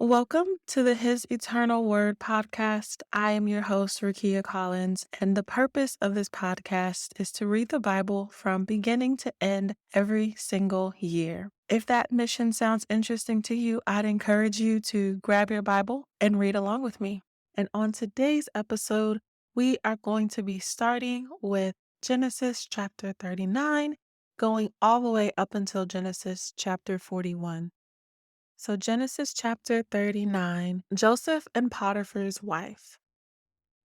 Welcome to the His Eternal Word podcast. I am your host, Rakia Collins, and the purpose of this podcast is to read the Bible from beginning to end every single year. If that mission sounds interesting to you, I'd encourage you to grab your Bible and read along with me. And on today's episode, we are going to be starting with Genesis chapter 39, going all the way up until Genesis chapter 41. So, Genesis chapter 39, Joseph and Potiphar's wife.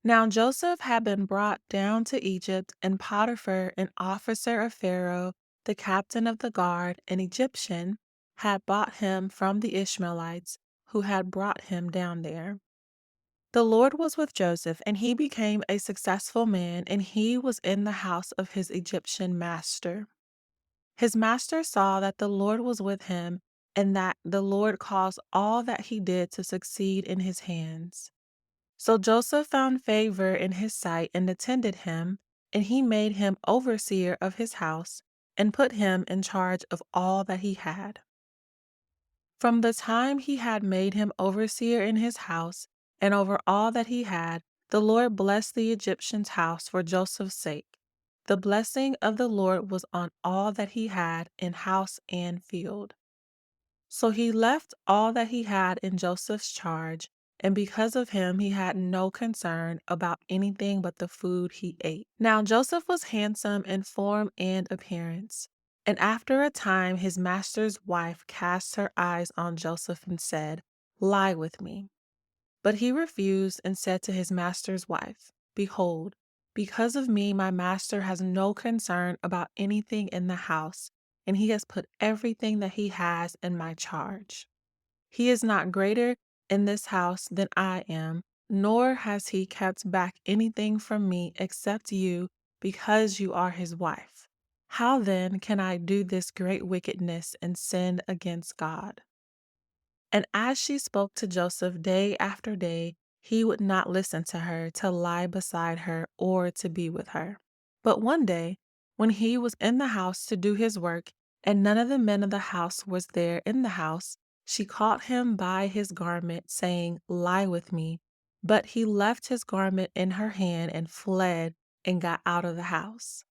Now, Joseph had been brought down to Egypt, and Potiphar, an officer of Pharaoh, the captain of the guard, an Egyptian, had bought him from the Ishmaelites who had brought him down there. The Lord was with Joseph, and he became a successful man, and he was in the house of his Egyptian master. His master saw that the Lord was with him, and that the Lord caused all that he did to succeed in his hands. So Joseph found favor in his sight and attended him, and he made him overseer of his house and put him in charge of all that he had. From the time he had made him overseer in his house and over all that he had, the Lord blessed the Egyptian's house for Joseph's sake. The blessing of the Lord was on all that he had in house and field. So he left all that he had in Joseph's charge, and because of him he had no concern about anything but the food he ate. Now Joseph was handsome in form and appearance. And after a time his master's wife cast her eyes on Joseph and said, "Lie with me." But he refused and said to his master's wife, "Behold, because of me my master has no concern about anything in the house, and he has put everything that he has in my charge. He is not greater in this house than I am, nor has he kept back anything from me except you, because you are his wife. How then can I do this great wickedness and sin against God?" And as she spoke to Joseph day after day, he would not listen to her to lie beside her or to be with her. But one day, when he was in the house to do his work, and none of the men of the house was there in the house, she caught him by his garment, saying, "Lie with me." But he left his garment in her hand and fled and got out of the house.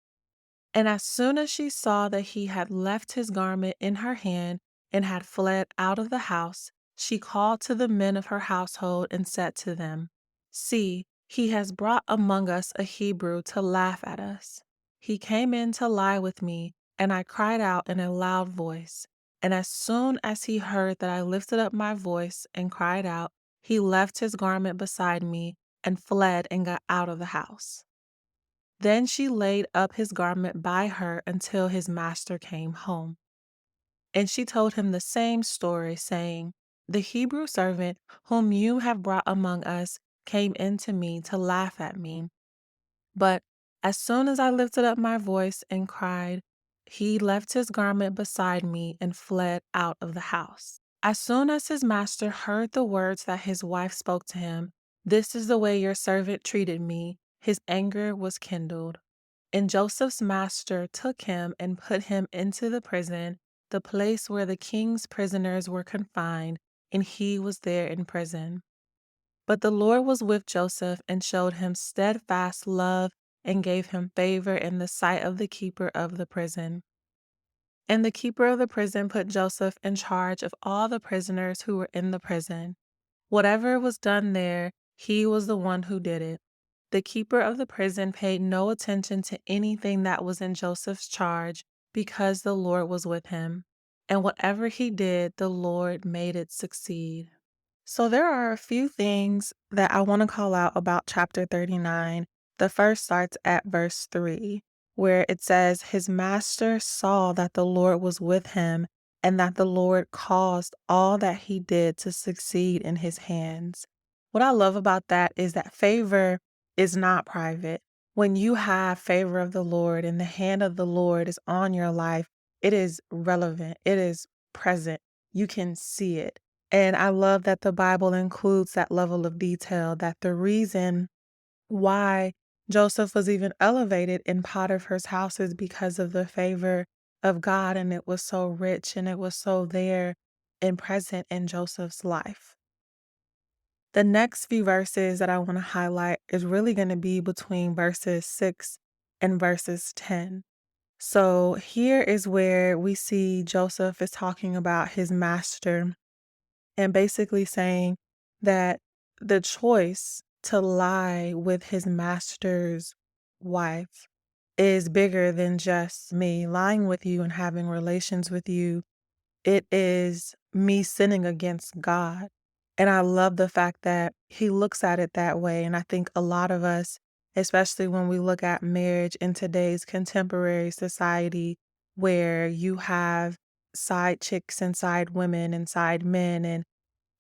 And as soon as she saw that he had left his garment in her hand and had fled out of the house, she called to the men of her household and said to them, "See, he has brought among us a Hebrew to laugh at us. He came in to lie with me, and I cried out in a loud voice. And as soon as he heard that I lifted up my voice and cried out, he left his garment beside me and fled and got out of the house." Then she laid up his garment by her until his master came home. And she told him the same story, saying, "The Hebrew servant whom you have brought among us came in to me to laugh at me. But as soon as I lifted up my voice and cried, he left his garment beside me and fled out of the house." As soon as his master heard the words that his wife spoke to him, "This is the way your servant treated me," his anger was kindled. And Joseph's master took him and put him into the prison, the place where the king's prisoners were confined, and he was there in prison. But the Lord was with Joseph and showed him steadfast love and gave him favor in the sight of the keeper of the prison. And the keeper of the prison put Joseph in charge of all the prisoners who were in the prison. Whatever was done there, he was the one who did it. The keeper of the prison paid no attention to anything that was in Joseph's charge because the Lord was with him. And whatever he did, the Lord made it succeed. So there are a few things that I want to call out about chapter 39. The first starts at verse 3, where it says, "His master saw that the Lord was with him, and that the Lord caused all that he did to succeed in his hands." What I love about that is that favor is not private. When you have favor of the Lord and the hand of the Lord is on your life, it is relevant, it is present. You can see it. And I love that the Bible includes that level of detail, that the reason why Joseph was even elevated in Potiphar's house is because of the favor of God, and it was so rich and it was so there and present in Joseph's life. The next few verses that I want to highlight is really going to be between verses 6 and verses 10. So here is where we see Joseph is talking about his master and basically saying that the choice to lie with his master's wife is bigger than just me lying with you and having relations with you. It is me sinning against God. And I love the fact that he looks at it that way. And I think a lot of us, especially when we look at marriage in today's contemporary society, where you have side chicks and side women and side men, and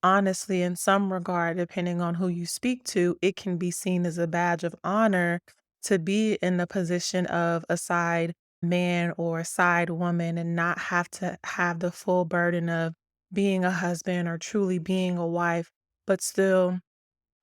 honestly, in some regard, depending on who you speak to, it can be seen as a badge of honor to be in the position of a side man or a side woman and not have to have the full burden of being a husband or truly being a wife, but still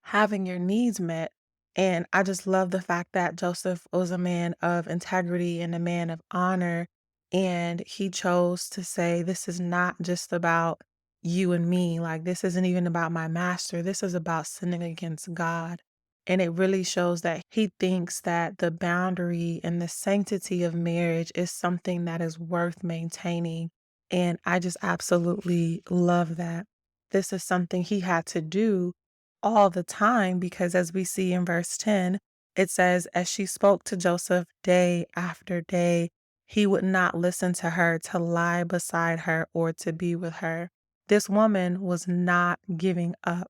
having your needs met. And I just love the fact that Joseph was a man of integrity and a man of honor. And he chose to say, this is not just about you and me. Like, this isn't even about my master. This is about sinning against God. And it really shows that he thinks that the boundary and the sanctity of marriage is something that is worth maintaining. And I just absolutely love that. This is something he had to do all the time because as we see in verse 10, it says, as she spoke to Joseph day after day, he would not listen to her to lie beside her or to be with her. This woman was not giving up.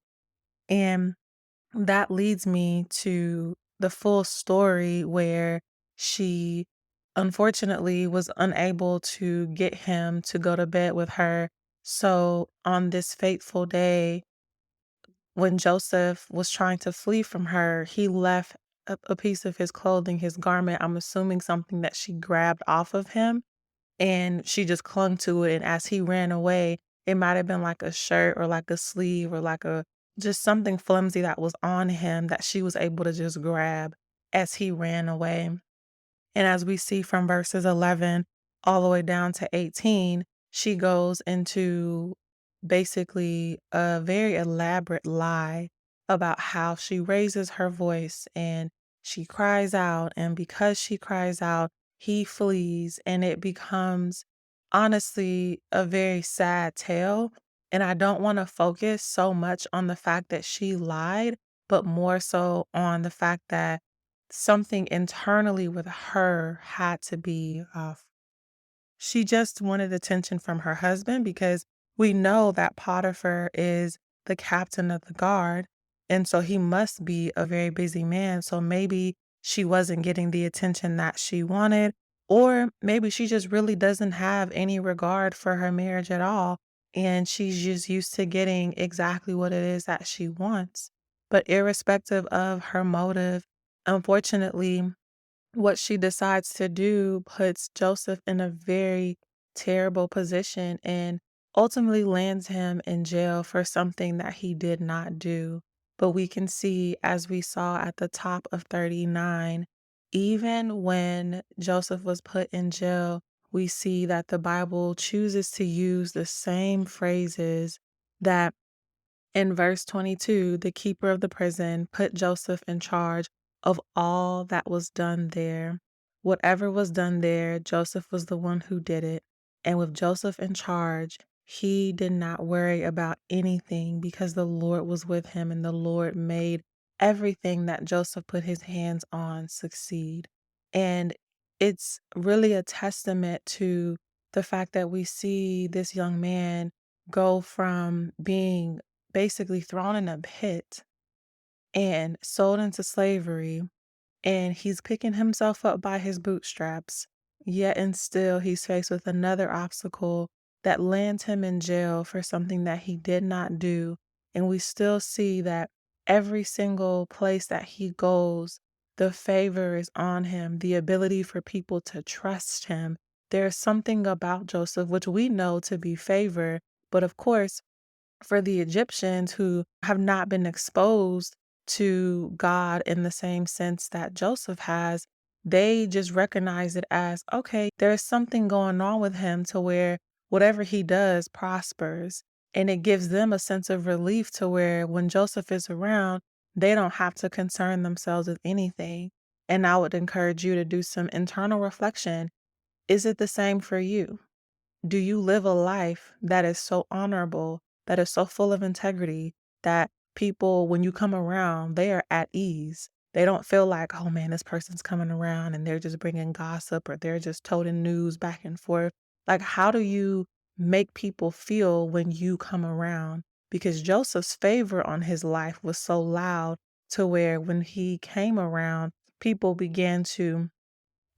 And that leads me to the full story where she unfortunately was unable to get him to go to bed with her. So on this fateful day, when Joseph was trying to flee from her, he left a piece of his clothing, his garment, I'm assuming something that she grabbed off of him, and she just clung to it, and as he ran away, it might have been like a shirt or like a sleeve or like a just something flimsy that was on him that she was able to just grab as he ran away. And as we see from verses 11 all the way down to 18, she goes into basically a very elaborate lie about how she raises her voice and she cries out. And because she cries out, he flees. And it becomes honestly a very sad tale. And I don't want to focus so much on the fact that she lied, but more so on the fact that something internally with her had to be off. She just wanted attention from her husband because we know that Potiphar is the captain of the guard. And so he must be a very busy man. So maybe she wasn't getting the attention that she wanted, or maybe she just really doesn't have any regard for her marriage at all. And she's just used to getting exactly what it is that she wants. But irrespective of her motive, unfortunately, what she decides to do puts Joseph in a very terrible position and ultimately lands him in jail for something that he did not do. But we can see, as we saw at the top of 39, even when Joseph was put in jail, we see that the Bible chooses to use the same phrases that in verse 22, the keeper of the prison put Joseph in charge of all that was done there. Whatever was done there, Joseph was the one who did it. And with Joseph in charge, he did not worry about anything because the Lord was with him and the Lord made everything that Joseph put his hands on succeed. And it's really a testament to the fact that we see this young man go from being basically thrown in a pit and sold into slavery, and he's picking himself up by his bootstraps. Yet and still, he's faced with another obstacle that lands him in jail for something that he did not do. And we still see that every single place that he goes, the favor is on him, the ability for people to trust him. There's something about Joseph, which we know to be favor, but of course, for the Egyptians who have not been exposed to God in the same sense that Joseph has, they just recognize it as, okay, there's something going on with him to where whatever he does prospers. And it gives them a sense of relief to where when Joseph is around, they don't have to concern themselves with anything. And I would encourage you to do some internal reflection. Is it the same for you? Do you live a life that is so honorable, that is so full of integrity, that people, when you come around, they are at ease? They don't feel like, oh man, this person's coming around and they're just bringing gossip or they're just toting news back and forth. Like, how do you make people feel when you come around? Because Joseph's favor on his life was so loud to where when he came around, people began to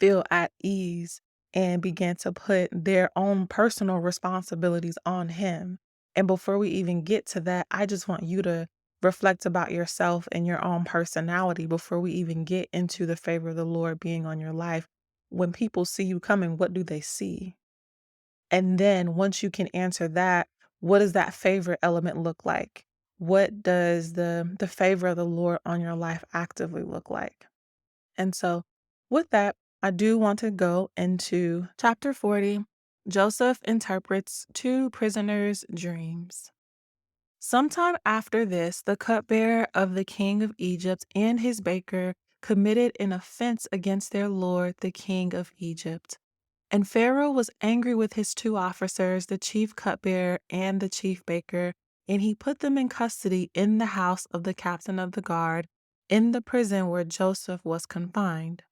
feel at ease and began to put their own personal responsibilities on him. And before we even get to that, I just want you to reflect about yourself and your own personality before we even get into the favor of the Lord being on your life. When people see you coming, what do they see? And then once you can answer that, what does that favor element look like? What does the favor of the Lord on your life actively look like? And so, with that, I do want to go into chapter 40. Joseph interprets two prisoners' dreams. Sometime after this, the cupbearer of the king of Egypt and his baker committed an offense against their lord, the king of Egypt. And Pharaoh was angry with his two officers, the chief cupbearer and the chief baker, and he put them in custody in the house of the captain of the guard, in the prison where Joseph was confined.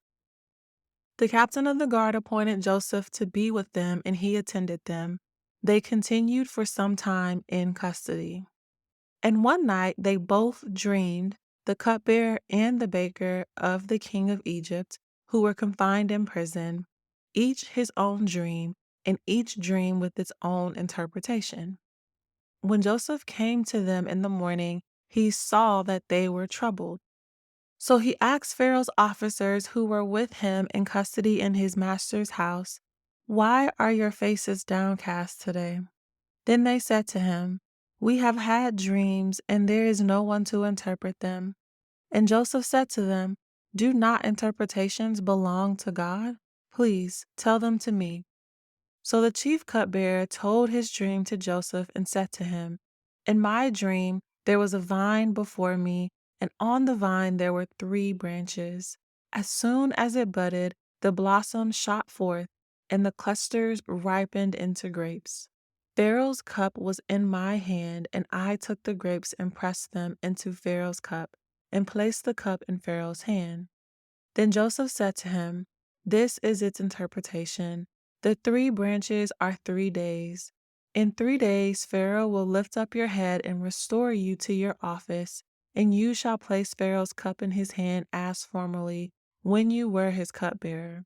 The captain of the guard appointed Joseph to be with them, and he attended them. They continued for some time in custody. And one night they both dreamed, the cupbearer and the baker of the king of Egypt, who were confined in prison, each his own dream, and each dream with its own interpretation. When Joseph came to them in the morning, he saw that they were troubled. So he asked Pharaoh's officers who were with him in custody in his master's house, "Why are your faces downcast today?" Then they said to him, "We have had dreams, and there is no one to interpret them." And Joseph said to them, "Do not interpretations belong to God? Please tell them to me." So the chief cupbearer told his dream to Joseph and said to him, "In my dream there was a vine before me, and on the vine there were 3 branches. As soon as it budded, the blossoms shot forth, and the clusters ripened into grapes. Pharaoh's cup was in my hand, and I took the grapes and pressed them into Pharaoh's cup, and placed the cup in Pharaoh's hand." Then Joseph said to him, "This is its interpretation. The 3 branches are 3 days. In 3 days Pharaoh will lift up your head and restore you to your office, and you shall place Pharaoh's cup in his hand as formerly, when you were his cupbearer.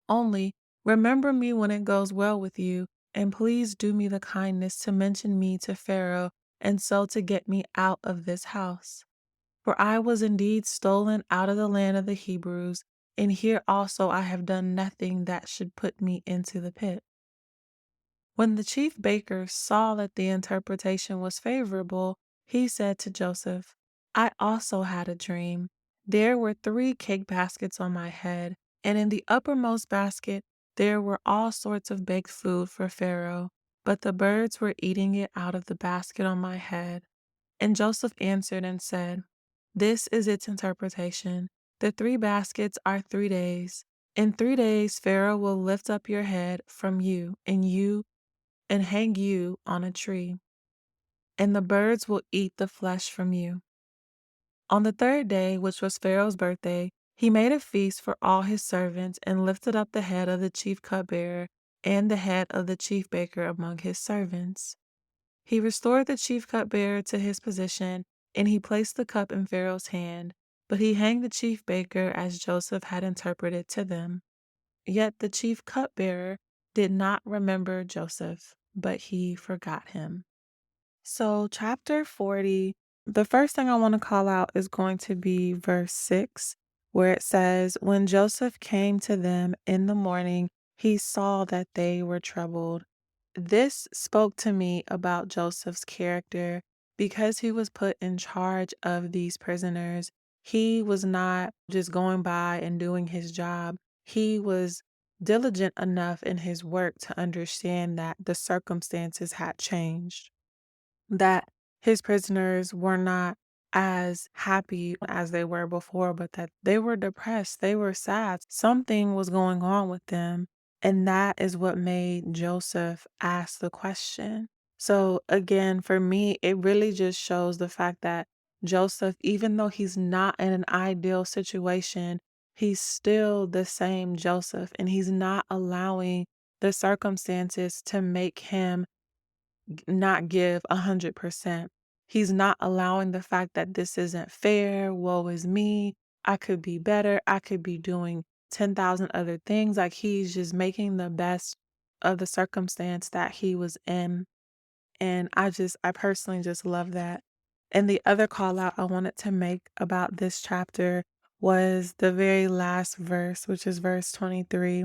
Only remember me when it goes well with you, and please do me the kindness to mention me to Pharaoh, and so to get me out of this house. For I was indeed stolen out of the land of the Hebrews, and here also I have done nothing that should put me into the pit." When the chief baker saw that the interpretation was favorable, he said to Joseph, "I also had a dream. There were 3 cake baskets on my head, and in the uppermost basket there were all sorts of baked food for Pharaoh, but the birds were eating it out of the basket on my head." And Joseph answered and said, "This is its interpretation. The 3 baskets are 3 days. In 3 days Pharaoh will lift up your head from you and hang you on a tree, and the birds will eat the flesh from you. On the 3rd day, which was Pharaoh's birthday, he made a feast for all his servants and lifted up the head of the chief cupbearer and the head of the chief baker among his servants. He restored the chief cupbearer to his position, and he placed the cup in Pharaoh's hand, but he hanged the chief baker as Joseph had interpreted to them. Yet the chief cupbearer did not remember Joseph, but he forgot him. So, chapter 40, the first thing I want to call out is going to be verse 6, where it says, "When Joseph came to them in the morning, he saw that they were troubled." This spoke to me about Joseph's character because he was put in charge of these prisoners. He was not just going by and doing his job. He was diligent enough in his work to understand that the circumstances had changed. that his prisoners were not as happy as they were before, but that they were depressed, they were sad. Something was going on with them. And that is what made Joseph ask the question. So, again, for me, it really just shows the fact that Joseph, even though he's not in an ideal situation, he's still the same Joseph, and he's not allowing the circumstances to make him not give 100%. He's not allowing the fact that this isn't fair, woe is me, I could be better, I could be doing 10,000 other things. Like he's just making the best of the circumstance that he was in. And I personally just love that. And the other call out I wanted to make about this chapter was the very last verse, which is verse 23,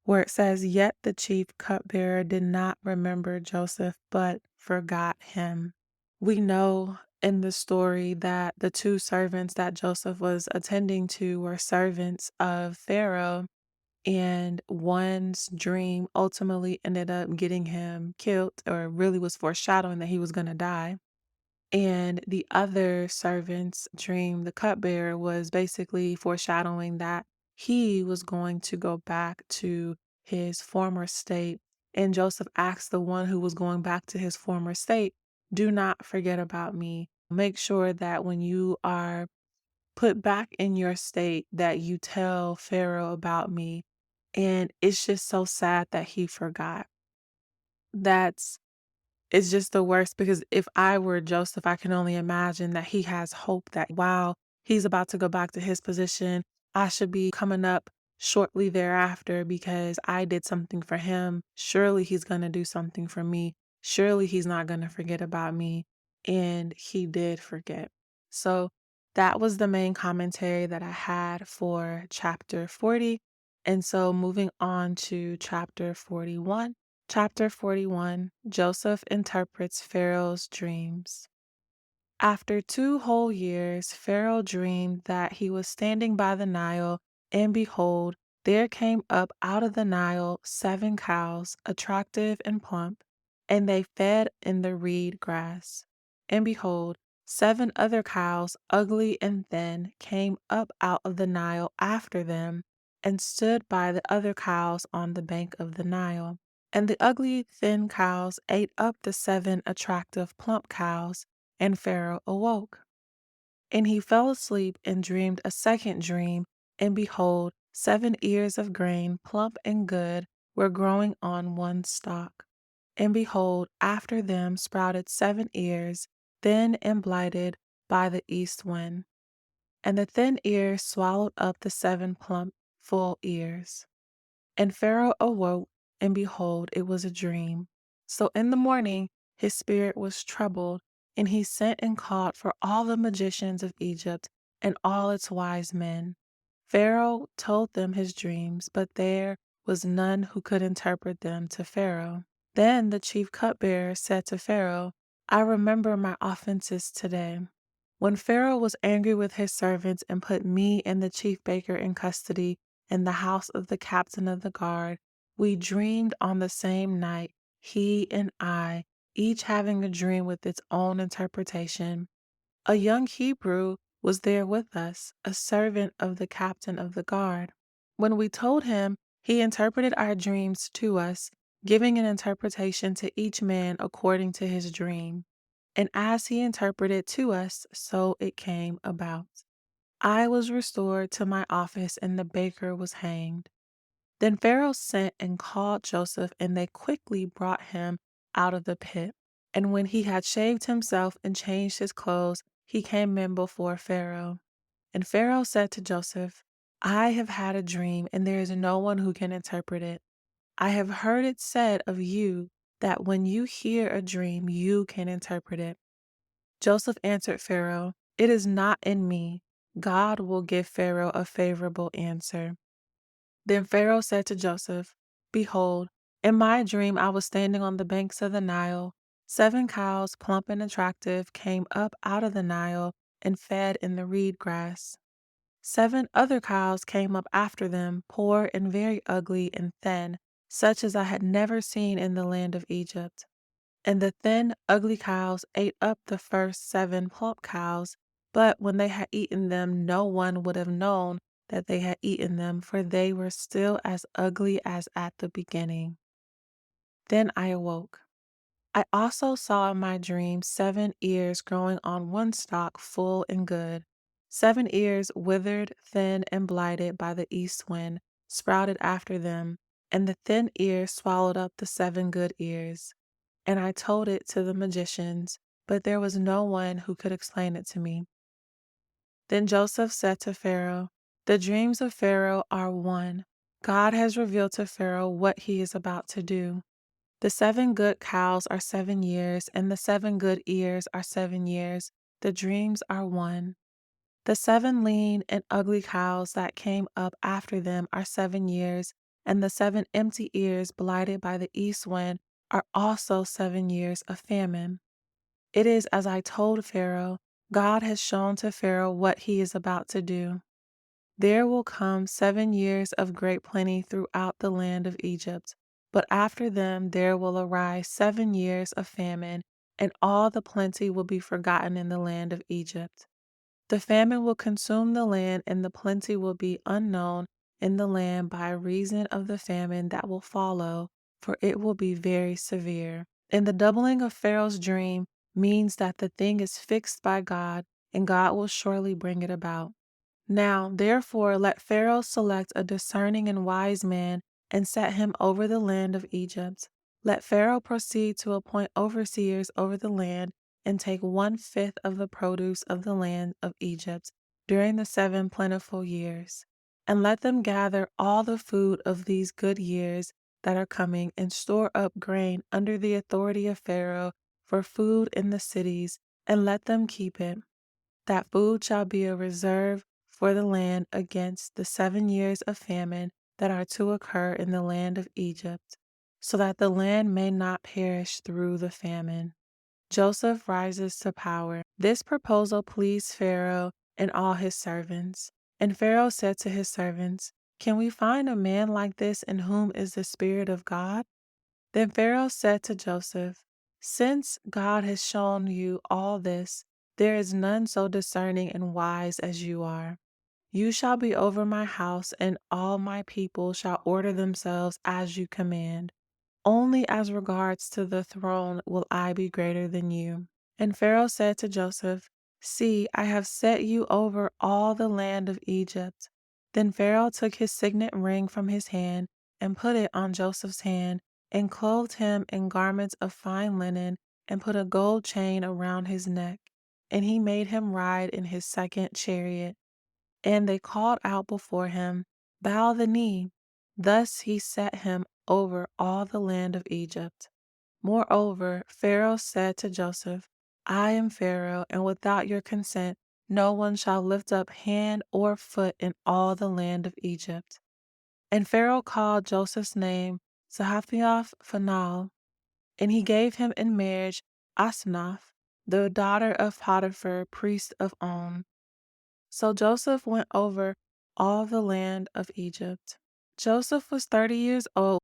where it says, "Yet the chief cupbearer did not remember Joseph, but forgot him." We know in the story that the two servants that Joseph was attending to were servants of Pharaoh, and one's dream ultimately ended up getting him killed, or really was foreshadowing that he was going to die. And the other servant's dream, the cupbearer, was basically foreshadowing that he was going to go back to his former state. And Joseph asked the one who was going back to his former state, "Do not forget about me. Make sure that when you are put back in your state that you tell Pharaoh about me." And it's just so sad that he forgot. That's It's just the worst, because if I were Joseph, I can only imagine that he has hope that, wow, he's about to go back to his position. I should be coming up shortly thereafter because I did something for him. Surely he's going to do something for me. Surely he's not going to forget about me. And he did forget. So that was the main commentary that I had for chapter 40. And so moving on to chapter 41. Chapter 41, Joseph interprets Pharaoh's dreams. After 2 whole years, Pharaoh dreamed that he was standing by the Nile, and behold, there came up out of the Nile 7 cows, attractive and plump, and they fed in the reed grass. And behold, 7 other cows, ugly and thin, came up out of the Nile after them, and stood by the other cows on the bank of the Nile. And the ugly, thin cows ate up the 7 attractive, plump cows, and Pharaoh awoke. And he fell asleep and dreamed a second dream, and behold, 7 ears of grain, plump and good, were growing on one stalk. And behold, after them sprouted 7 ears, thin and blighted by the east wind. And the thin ears swallowed up the 7 plump, full ears. And Pharaoh awoke, and behold, it was a dream. So in the morning his spirit was troubled, and he sent and called for all the magicians of Egypt and all its wise men. Pharaoh told them his dreams, but there was none who could interpret them to Pharaoh. Then the chief cupbearer said to Pharaoh, "I remember my offenses today. When Pharaoh was angry with his servants and put me and the chief baker in custody in the house of the captain of the guard, we dreamed on the same night, he and I, each having a dream with its own interpretation. A young Hebrew was there with us, a servant of the captain of the guard. When we told him, he interpreted our dreams to us, giving an interpretation to each man according to his dream. And as he interpreted to us, so it came about. I was restored to my office, and the baker was hanged." Then Pharaoh sent and called Joseph, and they quickly brought him out of the pit. And when he had shaved himself and changed his clothes, he came in before Pharaoh. And Pharaoh said to Joseph, "I have had a dream, and there is no one who can interpret it. I have heard it said of you that when you hear a dream, you can interpret it." Joseph answered Pharaoh, "It is not in me. God will give Pharaoh a favorable answer." Then Pharaoh said to Joseph, "Behold, in my dream I was standing on the banks of the Nile. 7 cows, plump and attractive, came up out of the Nile and fed in the reed grass. 7 other cows came up after them, poor and very ugly and thin, such as I had never seen in the land of Egypt. And the thin, ugly cows ate up the first 7 plump cows, but when they had eaten them, no one would have known that they had eaten them, for they were still as ugly as at the beginning. Then I awoke. I also saw in my dream 7 ears growing on one stalk, full and good. 7 ears, withered, thin, and blighted by the east wind, sprouted after them, and the thin ears swallowed up the 7 good ears. And I told it to the magicians, but there was no one who could explain it to me. Then Joseph said to Pharaoh, "The dreams of Pharaoh are one. God has revealed to Pharaoh what he is about to do. The 7 good cows are 7 years, and the 7 good ears are 7 years. The dreams are one. The 7 lean and ugly cows that came up after them are 7 years, and the 7 empty ears blighted by the east wind are also 7 years of famine. It is as I told Pharaoh. God has shown to Pharaoh what he is about to do. There will come 7 years of great plenty throughout the land of Egypt, but after them there will arise 7 years of famine, and all the plenty will be forgotten in the land of Egypt. The famine will consume the land, and the plenty will be unknown in the land by reason of the famine that will follow, for it will be very severe. And the doubling of Pharaoh's dream means that the thing is fixed by God, and God will surely bring it about. Now, therefore, let Pharaoh select a discerning and wise man and set him over the land of Egypt. Let Pharaoh proceed to appoint overseers over the land and take 1/5 of the produce of the land of Egypt during the 7 plentiful years. And let them gather all the food of these good years that are coming and store up grain under the authority of Pharaoh for food in the cities, and let them keep it. That food shall be a reserve for the land against the 7 years of famine that are to occur in the land of Egypt, so that the land may not perish through the famine. Joseph rises to power. This proposal pleased Pharaoh and all his servants. And Pharaoh said to his servants, "Can we find a man like this in whom is the Spirit of God?" Then Pharaoh said to Joseph, "Since God has shown you all this, there is none so discerning and wise as you are. You shall be over my house, and all my people shall order themselves as you command. Only as regards to the throne will I be greater than you." And Pharaoh said to Joseph, "See, I have set you over all the land of Egypt." Then Pharaoh took his signet ring from his hand and put it on Joseph's hand, and clothed him in garments of fine linen, and put a gold chain around his neck. And he made him ride in his second chariot. And they called out before him, "Bow the knee." Thus he set him over all the land of Egypt. Moreover, Pharaoh said to Joseph, "I am Pharaoh, and without your consent no one shall lift up hand or foot in all the land of Egypt." And Pharaoh called Joseph's name Zahaphioth Phaneah, and he gave him in marriage Asenath, the daughter of Potiphar, priest of On. So Joseph went over all the land of Egypt. Joseph was 30 years old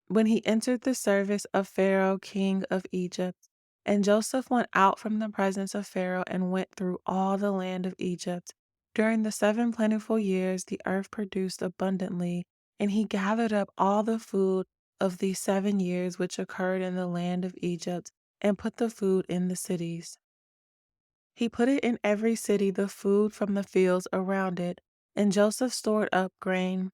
when he entered the service of Pharaoh, king of Egypt. And Joseph went out from the presence of Pharaoh and went through all the land of Egypt. During the 7 plentiful years, the earth produced abundantly, and he gathered up all the food of these 7 years which occurred in the land of Egypt, and put the food in the cities. He put it in every city, the food from the fields around it. And Joseph stored up grain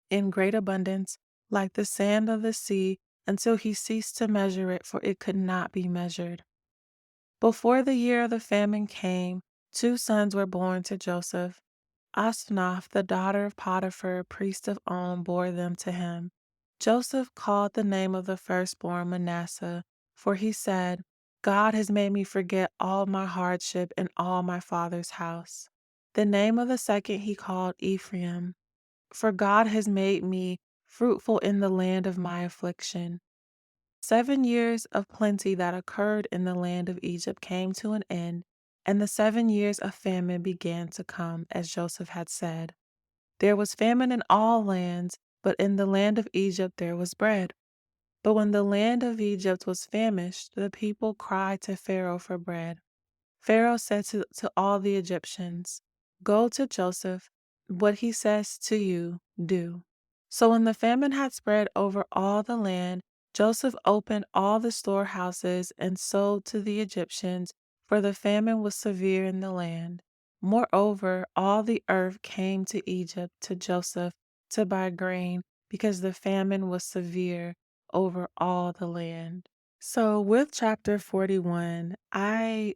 in great abundance, like the sand of the sea, until he ceased to measure it, for it could not be measured. Before the year of the famine came, 2 sons were born to Joseph. Asenath, the daughter of Potiphar, priest of On, bore them to him. Joseph called the name of the firstborn Manasseh, for he said, "God has made me forget all my hardship and all my father's house." The name of the second he called Ephraim, for God has made me fruitful in the land of my affliction. 7 years of plenty that occurred in the land of Egypt came to an end, and the 7 years of famine began to come, as Joseph had said. There was famine in all lands, but in the land of Egypt there was bread. But when the land of Egypt was famished, the people cried to Pharaoh for bread. Pharaoh said to all the Egyptians, "Go to Joseph. What he says to you, do." So when the famine had spread over all the land, Joseph opened all the storehouses and sold to the Egyptians, for the famine was severe in the land. Moreover, all the earth came to Egypt to Joseph to buy grain, because the famine was severe over all the land. So with chapter 41, I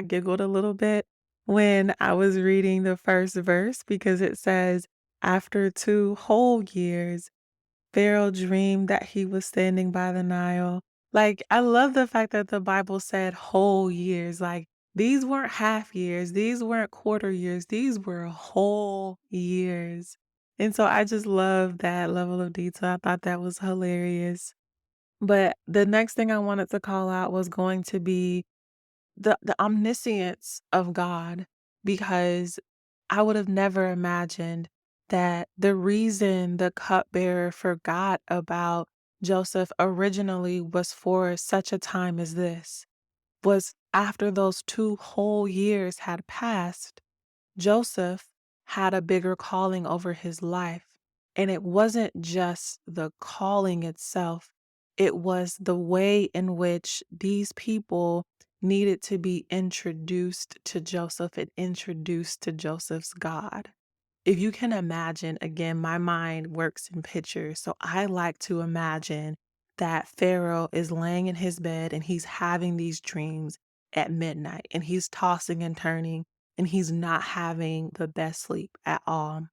giggled a little bit when I was reading the first verse because it says, after 2 whole years, Pharaoh dreamed that he was standing by the Nile. Like, I love the fact that the Bible said whole years. Like, these weren't half years, these weren't quarter years, these were whole years. And so I just love that level of detail. I thought that was hilarious. But the next thing I wanted to call out was going to be the omniscience of God, because I would have never imagined that the reason the cupbearer forgot about Joseph originally was for such a time as this, was after those 2 whole years had passed. Joseph had a bigger calling over his life. And it wasn't just the calling itself, it was the way in which these people needed to be introduced to Joseph and introduced to Joseph's God. If you can imagine, again, my mind works in pictures. So I like to imagine that Pharaoh is laying in his bed and he's having these dreams at midnight and he's tossing and turning and he's not having the best sleep at all.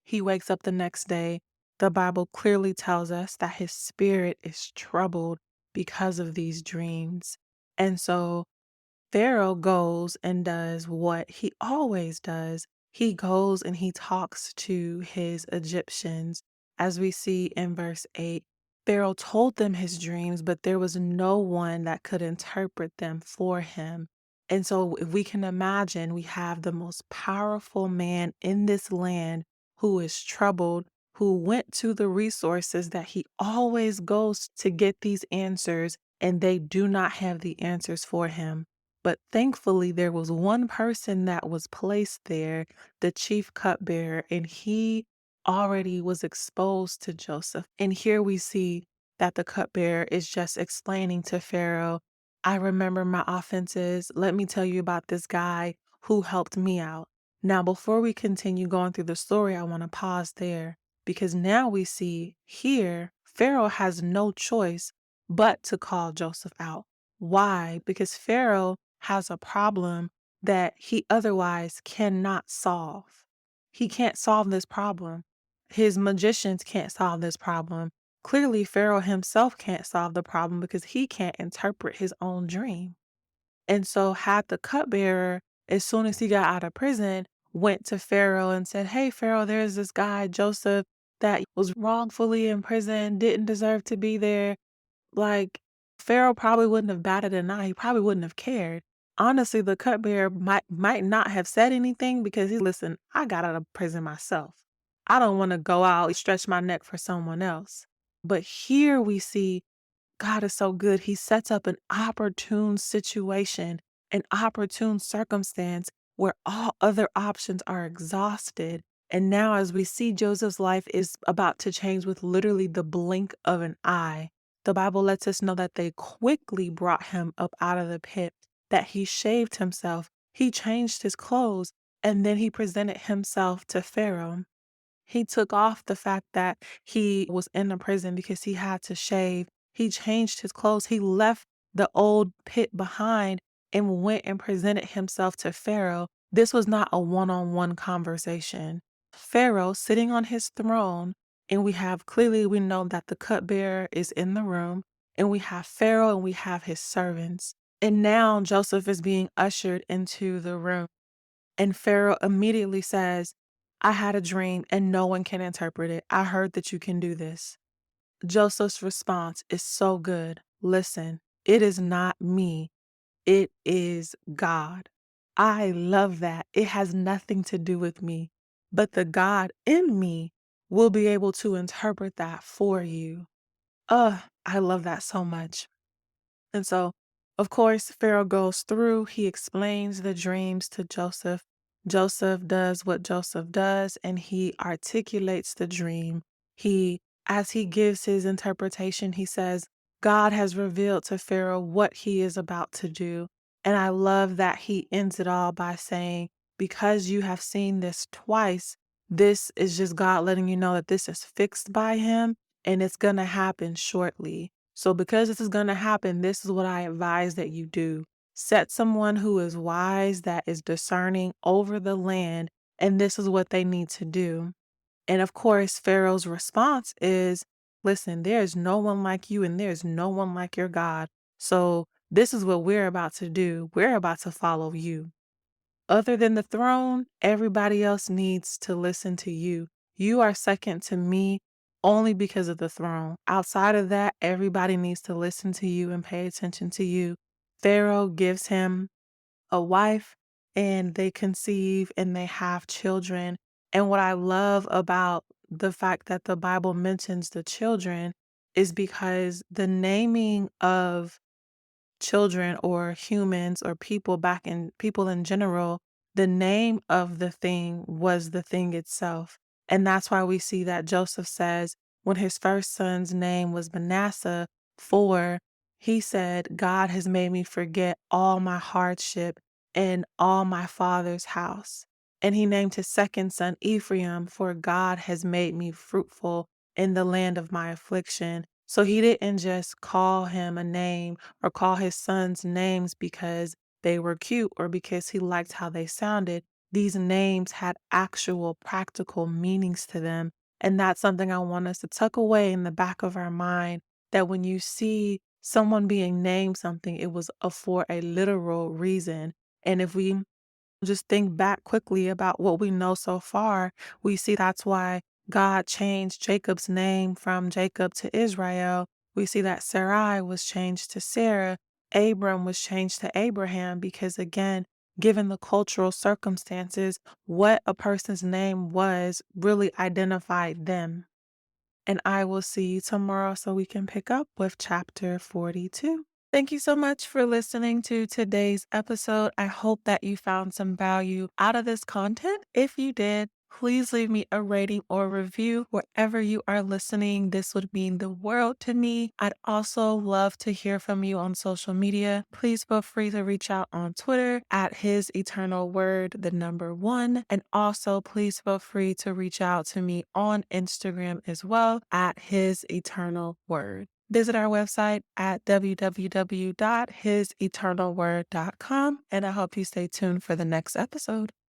He wakes up the next day. The Bible clearly tells us that his spirit is troubled because of these dreams. And so Pharaoh goes and does what he always does. He goes and he talks to his Egyptians. As we see in verse 8, Pharaoh told them his dreams, but there was no one that could interpret them for him. And so, if we can imagine, we have the most powerful man in this land who is troubled, who went to the resources that he always goes to get these answers, and they do not have the answers for him. But thankfully, there was one person that was placed there, the chief cupbearer, and he already was exposed to Joseph. And here we see that the cupbearer is just explaining to Pharaoh, I remember my offenses. Let me tell you about this guy who helped me out. Now, before we continue going through the story, I want to pause there because now we see here Pharaoh has no choice but to call Joseph out. Why? Because Pharaoh has a problem that he otherwise cannot solve. He can't solve this problem. His magicians can't solve this problem. Clearly, Pharaoh himself can't solve the problem because he can't interpret his own dream. And so, had the cupbearer, as soon as he got out of prison, went to Pharaoh and said, "Hey, Pharaoh, there's this guy, Joseph, that was wrongfully in prison, didn't deserve to be there." Like, Pharaoh probably wouldn't have batted an eye. He probably wouldn't have cared. Honestly, the cupbearer might not have said anything because listen, I got out of prison myself. I don't want to go out and stretch my neck for someone else. But here we see God is so good. He sets up an opportune situation, an opportune circumstance where all other options are exhausted. And now, as we see, Joseph's life is about to change with literally the blink of an eye. The Bible lets us know that they quickly brought him up out of the pit, that he shaved himself, he changed his clothes, and then he presented himself to Pharaoh. He took off the fact that he was in a prison because he had to shave. He changed his clothes. He left the old pit behind and went and presented himself to Pharaoh. This was not a one-on-one conversation. Pharaoh sitting on his throne, and we know that the cupbearer is in the room, and we have Pharaoh and we have his servants. And now Joseph is being ushered into the room. And Pharaoh immediately says, I had a dream and no one can interpret it. I heard that you can do this. Joseph's response is so good. Listen, it is not me, it is God. I love that. It has nothing to do with me, but the God in me will be able to interpret that for you. I love that so much. And so, of course, Pharaoh goes through, he explains the dreams to Joseph. Joseph does what Joseph does, and he articulates the dream. As he gives his interpretation, he says, God has revealed to Pharaoh what he is about to do. And I love that he ends it all by saying, because you have seen this twice, this is just God letting you know that this is fixed by him and it's going to happen shortly. So, because this is going to happen, this is what I advise that you do. Set someone who is wise, that is discerning over the land, and this is what they need to do. And of course, Pharaoh's response is, listen, there is no one like you, and there is no one like your God. So, this is what we're about to do. We're about to follow you. Other than the throne, everybody else needs to listen to you. You are second to me only because of the throne. Outside of that, everybody needs to listen to you and pay attention to you. Pharaoh gives him a wife and they conceive and they have children. And what I love about the fact that the Bible mentions the children is because the naming of children or humans or people in general, the name of the thing was the thing itself. And that's why we see that Joseph says when his first son's name was Manasseh, for he said, God has made me forget all my hardship and all my father's house. And he named his second son Ephraim, for God has made me fruitful in the land of my affliction. So he didn't just call him a name or call his sons names because they were cute or because he liked how they sounded. These names had actual practical meanings to them. And that's something I want us to tuck away in the back of our mind, that when you see someone being named something, it was for a literal reason. And if we just think back quickly about what we know so far, we see that's why God changed Jacob's name from Jacob to Israel. We see that Sarai was changed to Sarah, Abram was changed to Abraham, because again, given the cultural circumstances, what a person's name was really identified them. And I will see you tomorrow so we can pick up with chapter 42. Thank you so much for listening to today's episode. I hope that you found some value out of this content. If you did, please leave me a rating or review wherever you are listening. This would mean the world to me. I'd also love to hear from you on social media. Please feel free to reach out on Twitter at His Eternal Word, the number one. And also, please feel free to reach out to me on Instagram as well at His Eternal Word. Visit our website at www.hiseternalword.com, and I hope you stay tuned for the next episode.